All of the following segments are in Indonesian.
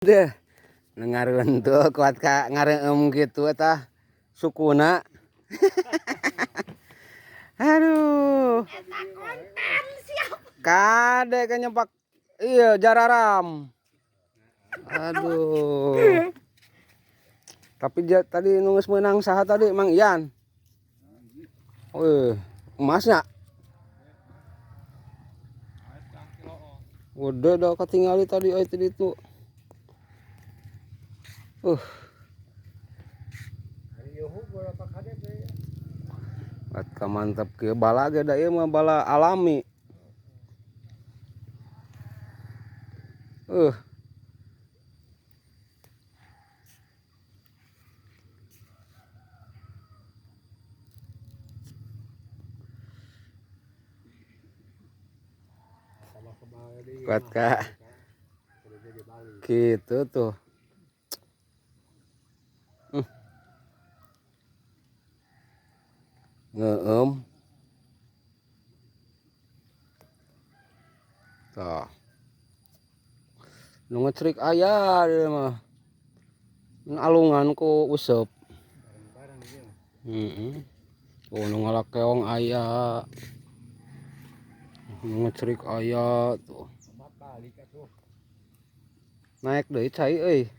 Deh, ngareun tuh kuat ka ngareum gitu tah sukuna. Aduh. Eta konten siap. Kade ka nyepak iya jararam. Aduh. Tapi tadi nunggu menang saha tadi Mang Ian. Wih, emasnya. Udah ketinggali tadi itu. Ka mantap ke bala ge da ieu mah bala alami. Kuat ka. Gitu tuh. Ngeum. Tuh. Nu ngecrik aya dia mah. Alungan ku useup. Oh nu ngalakeong aya. Nu ngecrik aya tuh. Naik deui cai euy.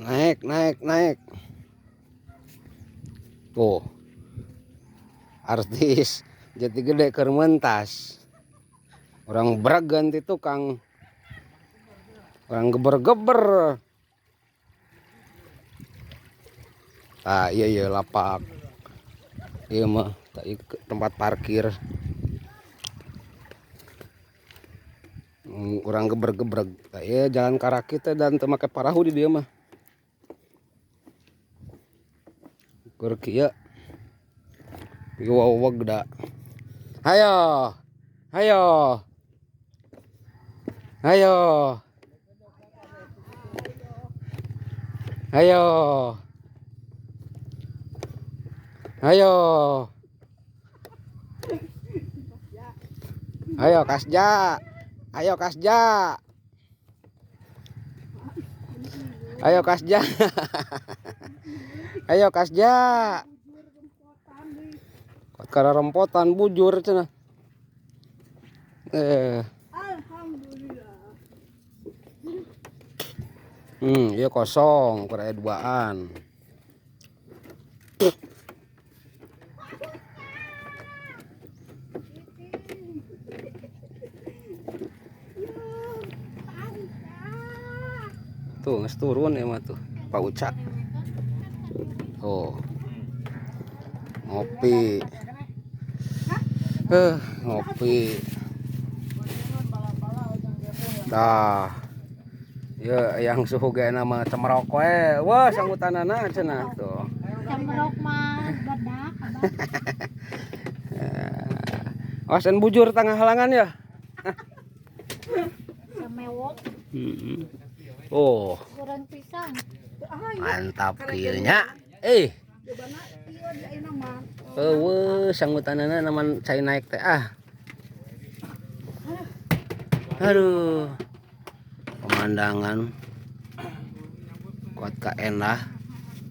Naik. Tuh. Artis Jati Gede keur mentas. Orang brag ganti tukang. Orang geber-geber. Ah iya lapak. Iya mah tempat parkir. Orang geber-geber. Iya jalan karakit dan teu make parahu di dieu mah. Keur kieu. Wow geda. Hayo. Ayo Kasja. Ayo Kasja. Karena rempotan bujur cenah. Alhamdulillah. Iya kosong, kurang duaan. Tuh nges turun ya mah tuh Pak Uca. Oh. Ngopi. Ngopi. Dah. Ya yang suhu ge nama cemerok we. Wah, sanggutanana cenah tuh. Cemerok mah badak. Awasan bujur tengah halangan ya. Samewok. Oh. Goreng pisang. Mantap kieunya. Sanggutanana naman cai naik teh ah. Aduh. Pemandangan kuat ka endah.